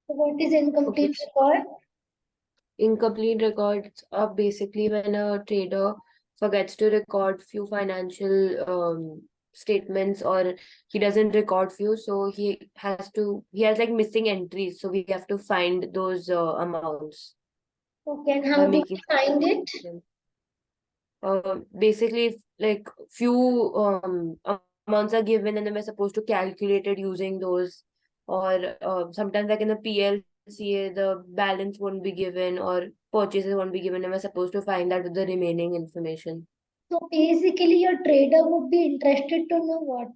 So what is Okay. incomplete record? Incomplete records are basically when a trader forgets to record few financial statements, or he doesn't record few, so he has like missing entries. So we have to find those amounts Okay, and by how do making we find it? them. Basically, like few amounts are given, and then we're supposed to calculate it using those. Or sometimes, like in the PLCA, the balance won't be given, or purchases won't be given, and we're supposed to find that with the remaining information. So basically your trader would be interested to know what?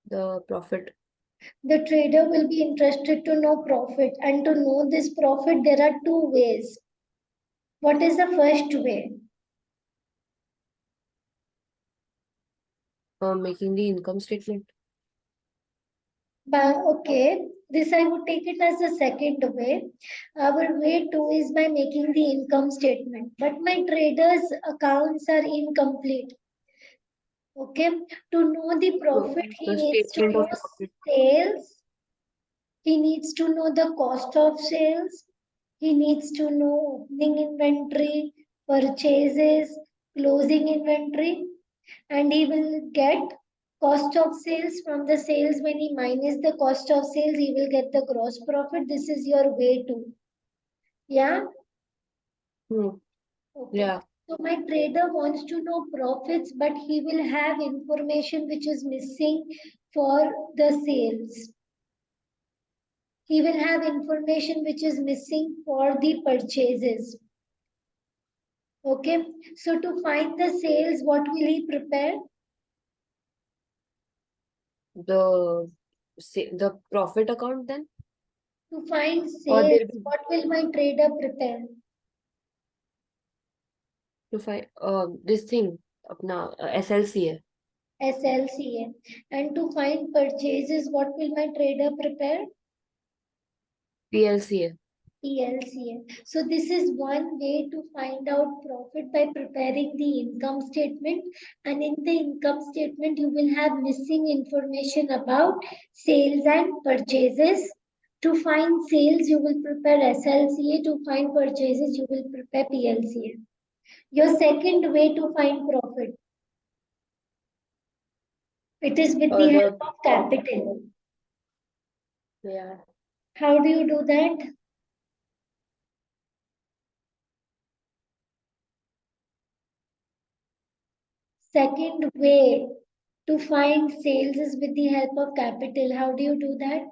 The profit. The trader will be interested to know profit, and to know this profit there are two ways. What is the first way? Making the income statement. Okay, this I would take it as the second way. Our way two is by making the income statement. But my trader's accounts are incomplete. Okay, to know the So profit, he the needs to statement know of profit. sales, he needs to know the cost of sales, he needs to know opening inventory, purchases, closing inventory, and he will get cost of sales. From the sales, when he minus the cost of sales, he will get the gross profit. This is your way to. Yeah. Hmm. Okay. Yeah. So my trader wants to know profits, but he will have information which is missing for the sales. He will have information which is missing for the purchases. Okay. So to find the sales, what will he prepare? The profit account then, To find or sales, there'll be what will my trader prepare? to find this thing now SLCA. SLCA. And to find purchases, what will my trader prepare? PLCA. PLCA. So this is one way to find out profit by preparing the income statement. And in the income statement, you will have missing information about sales and purchases. To find sales, you will prepare SLCA. To find purchases, you will prepare PLCA. Your second way to find profit. It is with the help The of capital. Yeah. How do you do that? Second way to find sales is with the help of capital. How do you do that?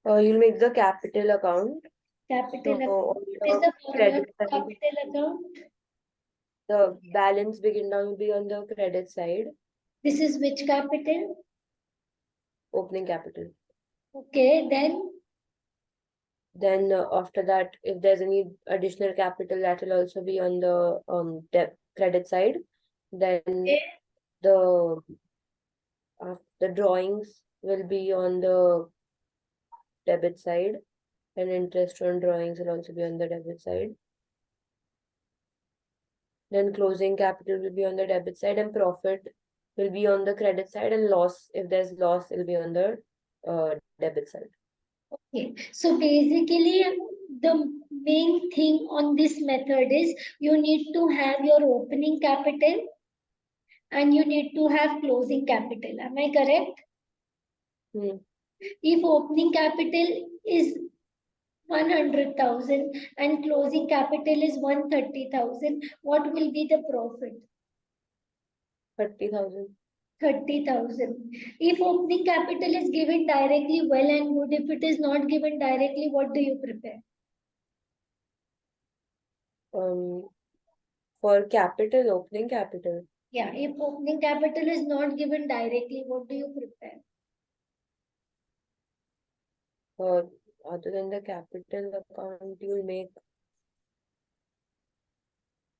You'll make the capital account. Capital So account. on What is the the formula credit for side, capital account? the balance begin down will be on the credit side, This is which capital? opening capital. Okay, then Then after that, if there's any additional capital, that will also be on the credit side. Then okay, the the drawings will be on the debit side, and interest on drawings will also be on the debit side. Then closing capital will be on the debit side, and profit will be on the credit side, and loss, if there's loss, it will be on the debit side. okay. So basically, the main thing on this method is you need to have your opening capital and you need to have closing capital. Am I correct? Hmm. If opening capital is 100,000 and closing capital is 130,000, what will be the profit? 30,000. 30,000. If opening capital is given directly, well and good. If it is not given directly, what do you prepare? For capital, opening capital, Yeah, if opening capital is not given directly, what do you prepare? uh, other than the capital account, you'll make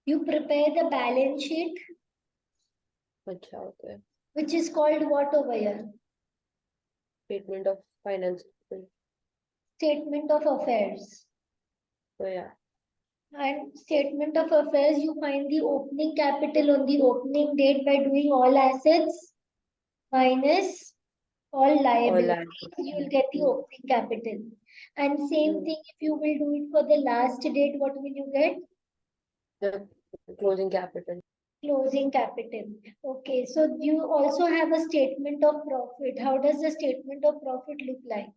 You prepare the balance sheet, okay, which is called what over here? statement of finance. Statement of affairs. So yeah, And statement of affairs, you find the opening capital on the opening date by doing all assets minus All All liabilities, you will get the liabilities. opening capital. And same Hmm. thing, if you will do it for the last date, what will you get? The closing capital. Closing capital. Okay, so you also have a statement of profit. How does the statement of profit look like?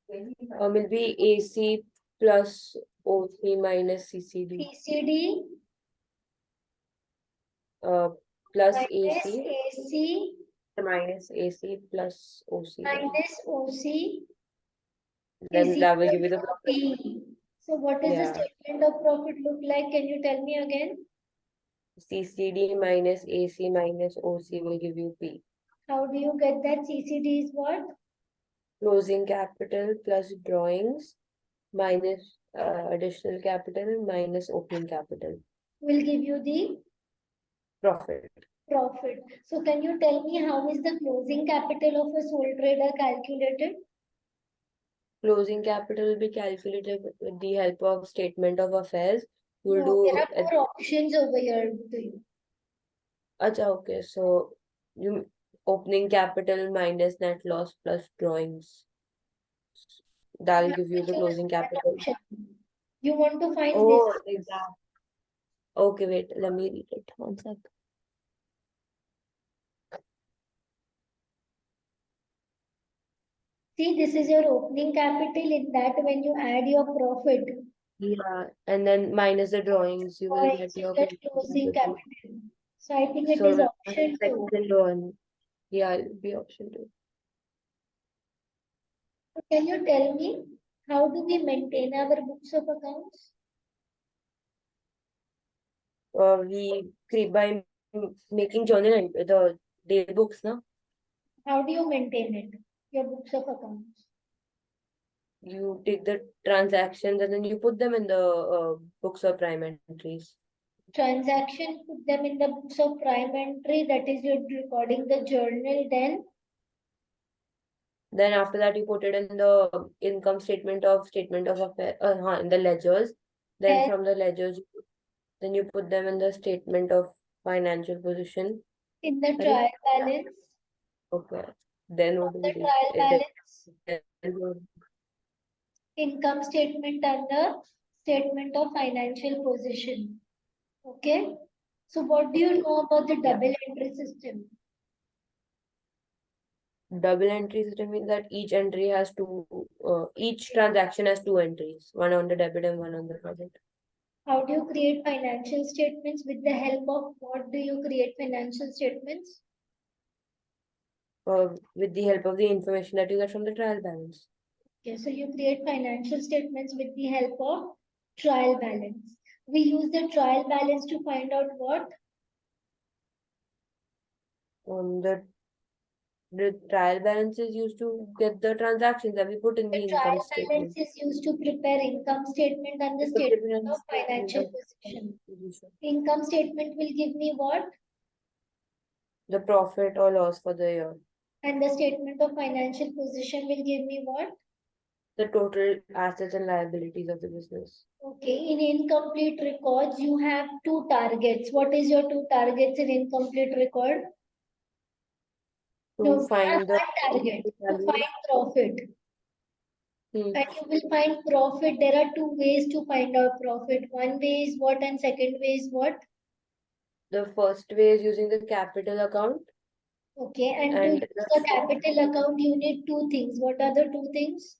Will be AC plus OC minus CCD. CCD Uh, plus minus AC AC minus AC plus OC. minus OC is Then that will equal give you the to profit. P. So what is the Yeah. statement of profit look like? Can you tell me again? CCD minus AC minus OC will give you P. How do you get that? CCD is what? Closing capital plus drawings minus additional capital minus opening capital. Will give you the Profit. profit. So can you tell me how is the closing capital of a sole trader calculated? Closing capital will be calculated with the help of statement of affairs. You will No, there do are more options over here to you. Acha, okay. So you opening capital minus net loss plus drawings. You That'll have give to you the choose closing one capital. option. You want to find this. Oh, like that. Okay, wait, let me read it. One sec. See, this is your opening capital. In that, when you add your profit, Yeah, and then minus the drawings, you will points, get you your get closing closing capital. capital. So I think it is So option two. second one, yeah, it'll be option two. So can you tell me how do we maintain our books of accounts? We create by making journal and the day books, no? How do you maintain it? Your books of accounts. You take the transactions and then you put them in the books or prime entries. Transaction, put them in the books of prime entry. That is, you're recording the journal. Then after that, you put it in the income statement of affair, in the ledgers. Then Then from the ledgers, then you put them in the statement of financial position. in the Correct? trial balance. Okay. Then From what do the we do? trial balance, Then income statement and the statement of financial position. Okay. So what do you know about the yeah. double entry system? Double entry system means that each entry has each transaction has two entries, one on the debit and one on the credit. How do you create financial statements? With the help of what do you create financial statements? With the help of the information that you get from the trial balance. Okay, so you create financial statements with the help of trial balance. We use the trial balance to find out what? The trial balance is used to get the transactions that we put in The the income trial balance statement. is used to prepare income statement and the It's a statement different of statement financial of position. position. Income statement will give me what? The profit or loss for the year. And the statement of financial position will give me what? The total assets and liabilities of the business. Okay, in incomplete records, you have two targets. What is your two targets in incomplete record? No, To you have find the one target to values. find profit. Hmm. And you will find profit. There are two ways to find out profit. One way is what, and second way is what? The first way is using the capital account Okay, and to and use the the capital account, you need two things. What are the two things?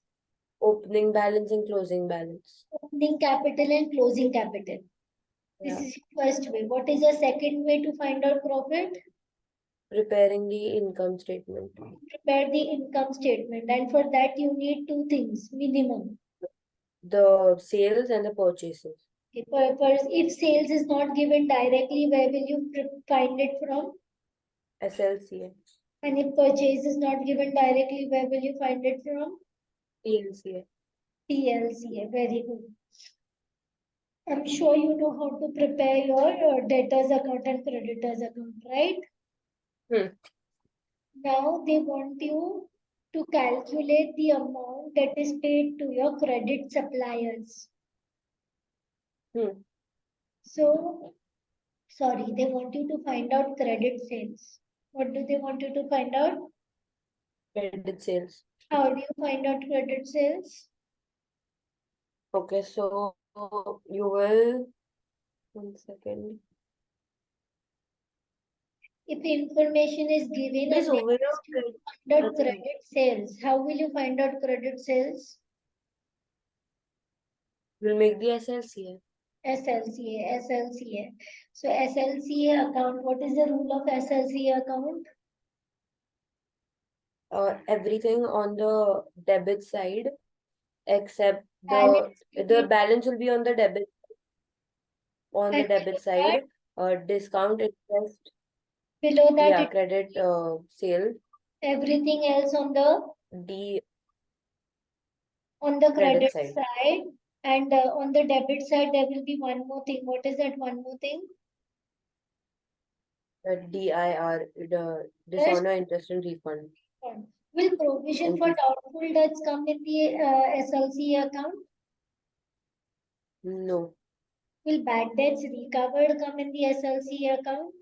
opening balance and closing balance. Opening capital and closing capital. This Yeah. is the first way. What is the second way to find out profit? Preparing the income statement. Prepare the income statement, and for that you need two things minimum. The sales and the purchases. Okay, if sales is not given directly, where will you find it from? SLCA. And if purchase is not given directly, where will you find it from? PLCA. TLCA. Very good. I'm sure you know how to prepare your debtors account and creditors account, right? Hmm. Now they want you to calculate the amount that is paid to your credit suppliers. Hmm. So, sorry, they want you to find out credit sales. What do they want you to find out? Credit sales. How do you find out credit sales? Okay, so you will, 1 second. If information is given Please and they overall ask you to credit. find out Okay. credit sales, how will you find out credit sales? We'll make the SLCA. SLCA. So SLCA account, what is the rule of SLCA account? Everything on the debit side except Balance the between balance will be on and the debit below that, side. Discount interest, below that yeah, it, credit sale, everything else D on the credit credit side, side, and on the debit side there will be one more thing. What is that one more thing? DIR, the Yes. dishonor interest and refund. Will provision And for refund. doubtful debts come in the SLCA account? No. Will bad debts recovered come in the SLCA account?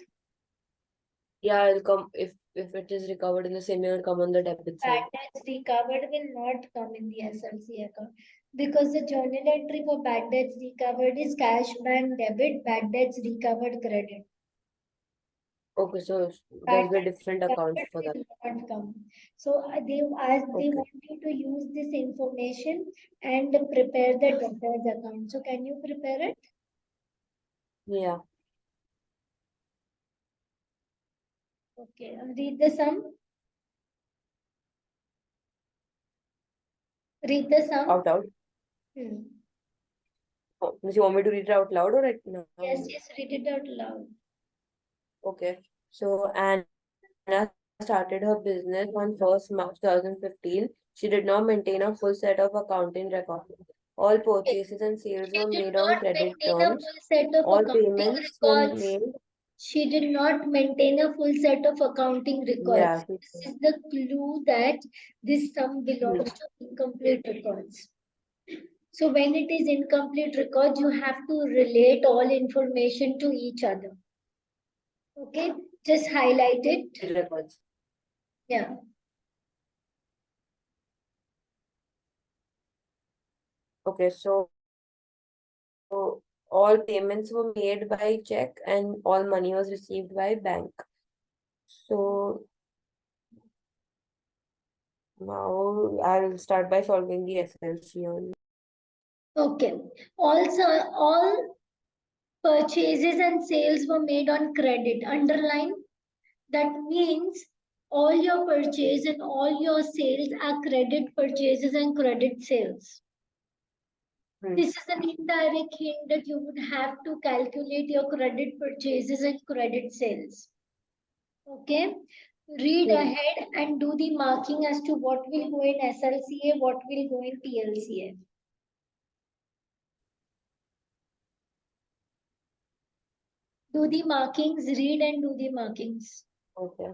Yeah, it'll come if it is recovered in the same year, it'll come on the debit Bad side. debts recovered will not come in the SLCA account because the journal entry for bad debts recovered is cash bank debit, bad debts recovered credit. Okay, so Bad there's a debts different account recovered for that. will not come. So they Okay. want you to use this information and prepare the debtors account. So can you prepare it? Yeah. Okay, read the sum. Read the sum. Out loud. Hmm. Oh, you want me to read it out loud or right now? Yes, yes, read it out loud. Okay. So Anna started her business on 1st March 2015. She did not maintain a full set of accounting records. All Okay. purchases and sales She were did made on not credit maintain a terms. full set of All accounting payments were records. made. She did not maintain a full set of accounting records. Yeah. This is the clue that this sum Hmm. belongs to incomplete records. So when it is incomplete records, you have to relate all information to each other. Okay, just highlight it. Records. Yeah. Okay. So all payments were made by check and all money was received by bank. So now I'll start by solving the SLC only. Okay. Also, all purchases and sales were made on credit. Underline. That means all your purchase and all your sales are credit purchases and credit sales. Hmm. This is an indirect hint that you would have to calculate your credit purchases and credit sales. Okay. Read Hmm. ahead and do the marking as to what will go in SLCA, what will go in PLCA. Do the markings, read and do the markings. Okay.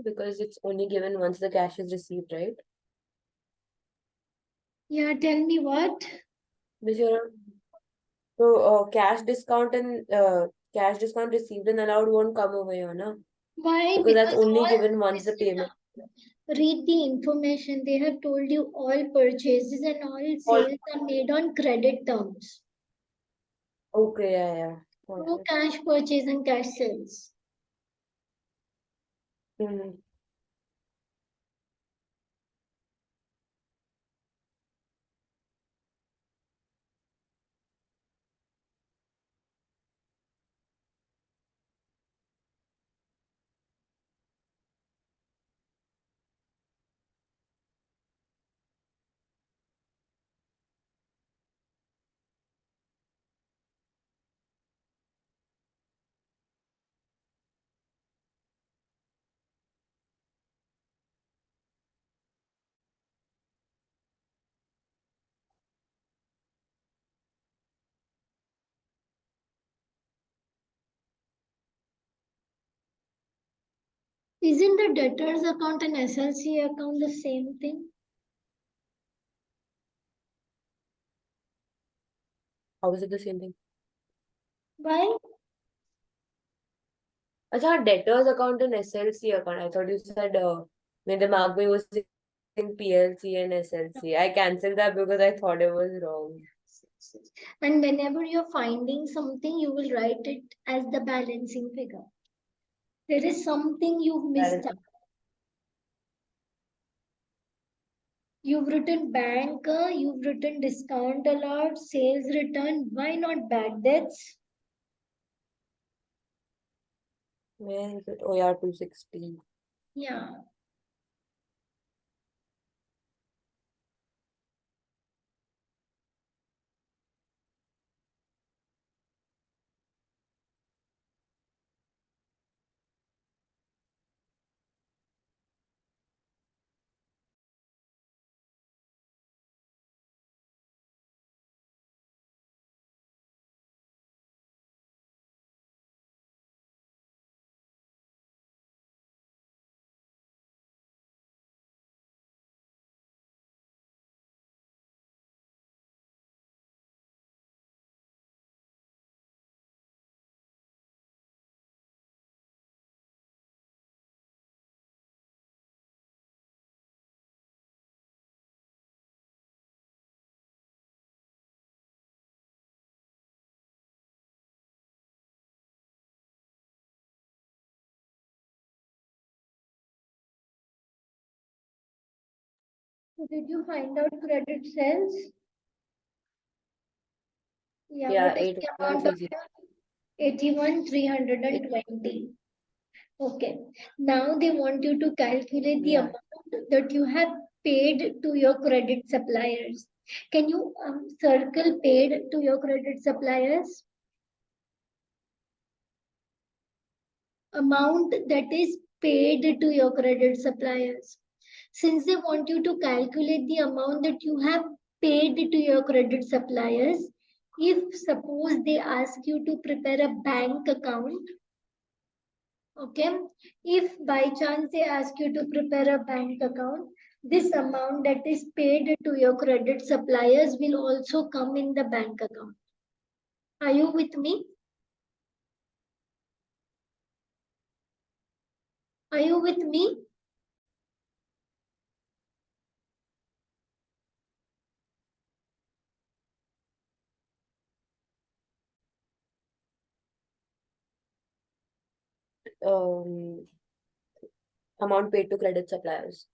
because it's only given once the cash is received, right? Yeah, tell me what? Which are so cash discount received and allowed won't come over here, no? Why? Because that's Because only all, given once the listen payment. now, read the information. They have told you all purchases and all All sales are made on credit terms. okay, yeah, yeah. Got No it. cash purchase and cash sales. Mm-hmm. Isn't the debtors account and SLC account the same thing? How is it the same thing? Why? अच्छा debtors account and SLC account. I thought you said मेरे दिमाग में was in PLC and SLC. I cancelled that because I thought it was wrong. And whenever you're finding something, you will write it as the balancing figure. There is something you've missed out. Balance. You've written bank, you've written discount allowed, sales return. Why not bad debts? Where is it? Oh yeah, 260. Yeah. So did you find out credit sales? Yeah, Yeah, what is the amount of 8130. it? 81 It, 320. Okay. Now they want you to calculate the yeah. amount that you have paid to your credit suppliers. Can you circle paid to your credit suppliers? Amount that is paid to your credit suppliers. Since they want you to calculate the amount that you have paid to your credit suppliers, if suppose they ask you to prepare a bank account, okay, if by chance they ask you to prepare a bank account, this amount that is paid to your credit suppliers will also come in the bank account. Are you with me? Are you with me? Um, Amount paid to credit suppliers.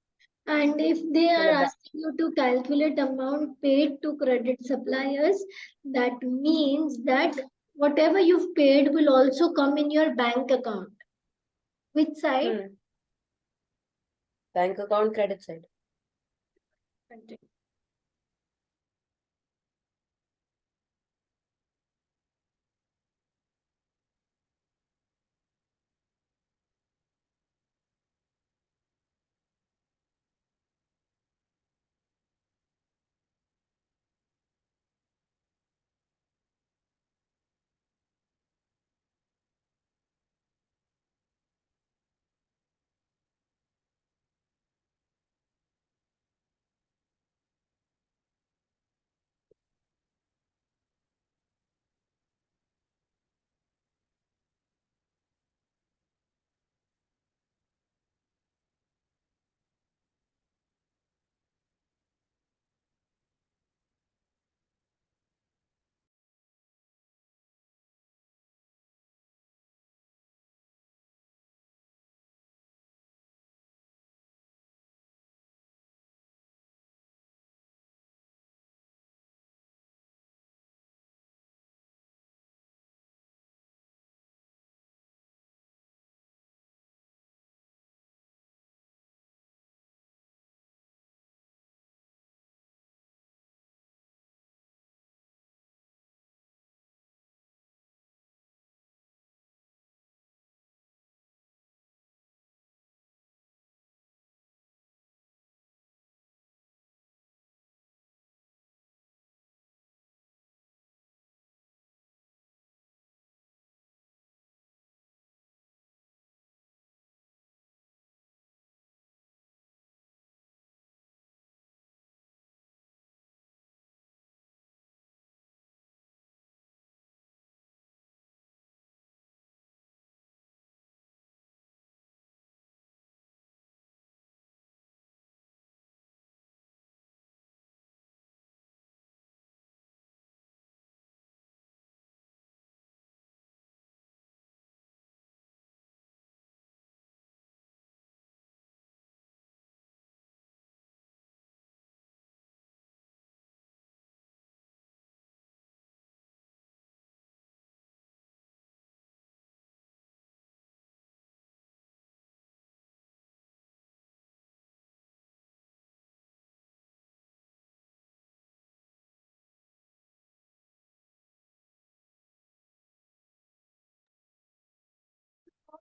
And if they are मतलब asking you to calculate amount paid to credit suppliers, that means that whatever you've paid will also come in your bank account. Which side? bank account credit side.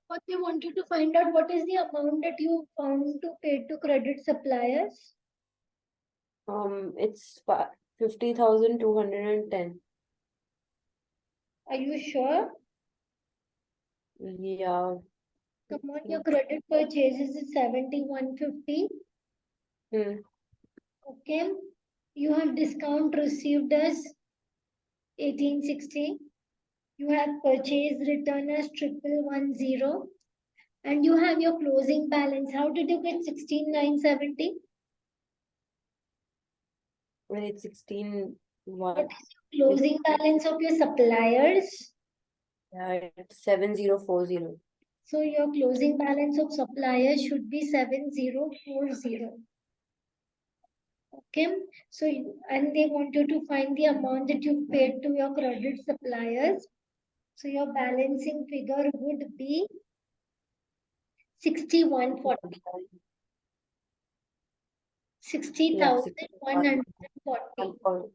What they want you to find out what is the amount that you found to pay to credit suppliers. It's 50,210. Are you sure? Yeah. Come on, your credit purchases is 7150. Hmm. Okay. You have discount received as 1860. You have purchase return as 1110. And you have your closing balance. How did you get 16,970? Well, it's 16 What one. is your closing balance of your suppliers? Yeah, it's 7040. So your closing balance of suppliers should be 7040. Okay. So and they want you to find the amount that you paid to your credit suppliers. So your balancing figure would be 6140. Yeah, 60,140. 61.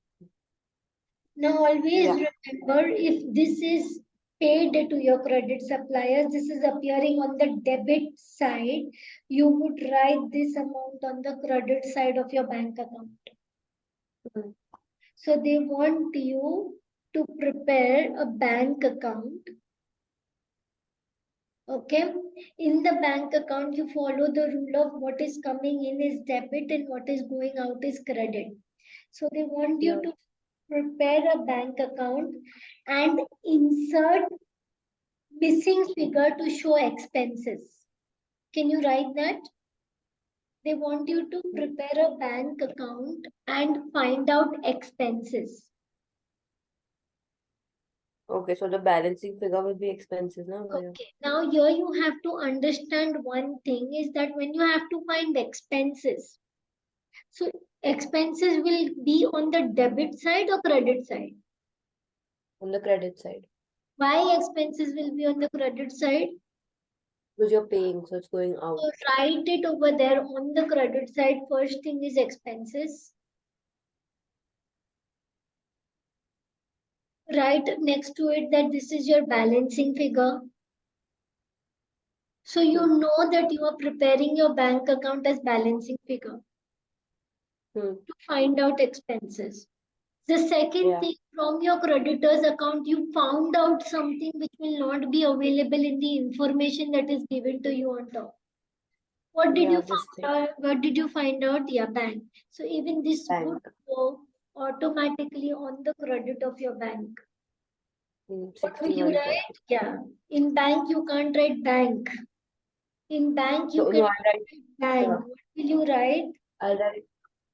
Now always Yeah. remember, if this is paid to your credit suppliers, this is appearing on the debit side, you would write this amount on the credit side of your bank account. Hmm. So they want you to prepare a bank account. Okay. In the bank account, you follow the rule of what is coming in is debit and what is going out is credit. So they want you Yeah. to prepare a bank account and insert missing figure to show expenses. Can you write that? They want you to prepare a bank account and find out expenses. Okay, so the balancing figure will be expenses now. Yeah. Okay, now here you have to understand one thing is that when you have to find expenses, so expenses will be on the debit side or credit side. On the credit side. Why expenses will be on the credit side? Because you're paying, so it's going out. So write it over there on the credit side. First thing is expenses. Write next to it that this is your balancing figure. So you Hmm. know that you are preparing your bank account as balancing figure Hmm. to find out expenses. The second Yeah. thing, from your creditors account, you found out something which will not be available in the information that is given to you on top. What did Yeah, you this thing. find out? What did you find out? Yeah, bank. So even this would Bank. go automatically on the credit of your bank. What will you 6140. write? Yeah. In bank, you can't write bank. In bank, you So can no, write bank. What will you write? I'll write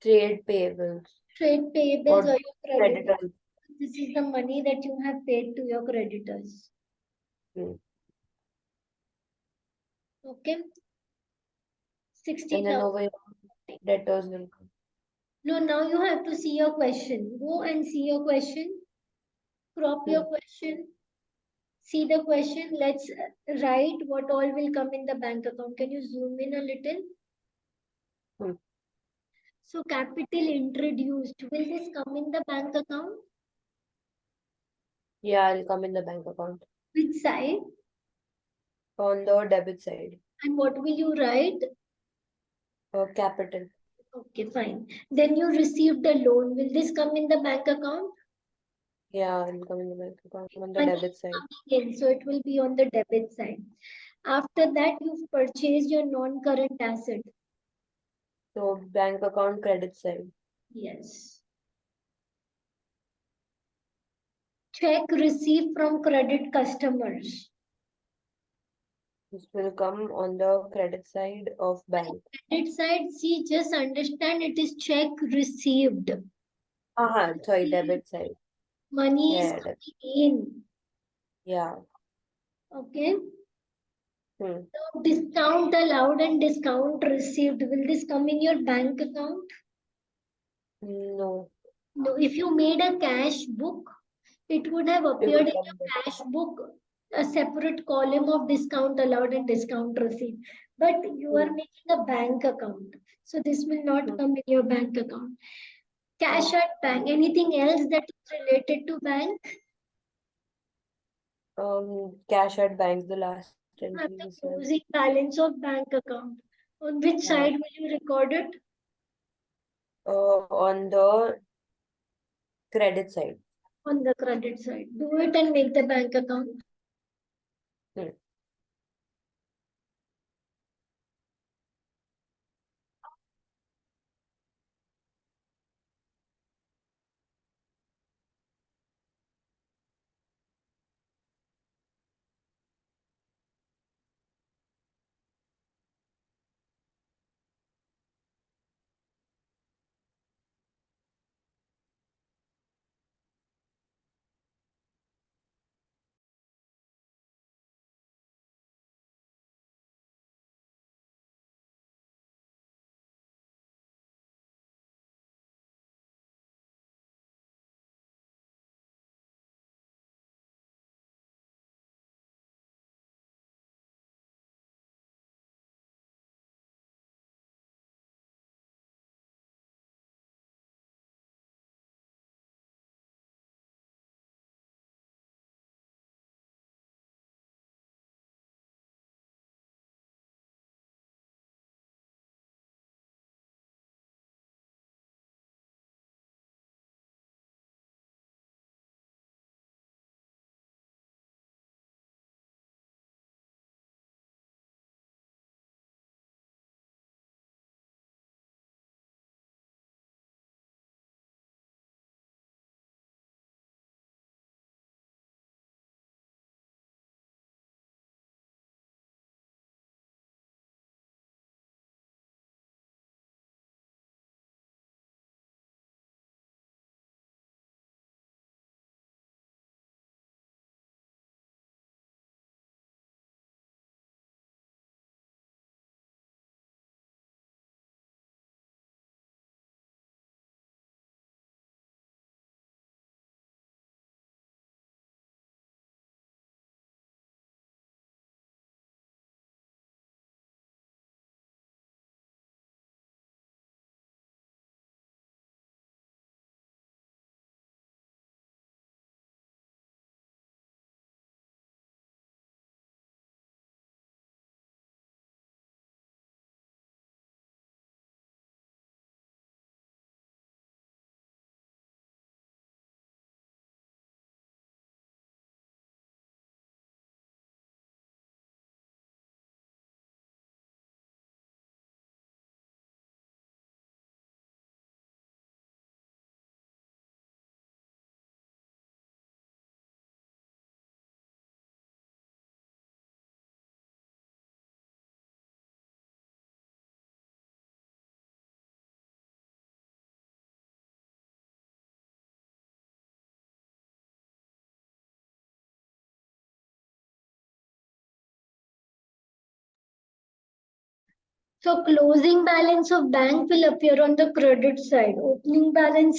trade payables Trade payables or or your creditors. creditors. This is the money that you have paid to your creditors. Hmm. Okay. And then 60,000. over here, debtors will come. No, now you have to see your question. Go and see your question. Crop Hmm. your question. See the question. Let's write what all will come in the bank account. Can you zoom in a little? Hmm. So capital introduced. Will this come in the bank account? Yeah, it'll come in the bank account. Which side? On the debit side, And what will you write? capital. Okay, fine. Then you received the loan. Will this come in the bank account? Yeah, it'll come in the bank account on the Money debit is side. coming in, so it will be on the debit side. After that, you've purchased your non-current asset. So bank account credit side. Yes. Check received from credit customers. This will come on the credit side of bank. Credit side, see, just understand it is check received. Sorry, debit side. Money is Yeah, debit. coming in. Yeah. Okay. Hmm. So discount allowed and discount received. Will this come in your bank account? No, No. If you made a cash book, it would have it appeared will in come your there. cash book a separate column of discount allowed and discount received. But you are Hmm. making a bank account. So this will not Hmm. come in your bank account. Hmm. Cash at bank. Anything else that is related to bank? Cash at bank, the last one. And instantly the this one. closing balance of bank account. On which side will you record it? On the credit side. On the credit side. Do it and make the bank account. Hmm. So closing balance of bank will appear on the credit side. Opening balance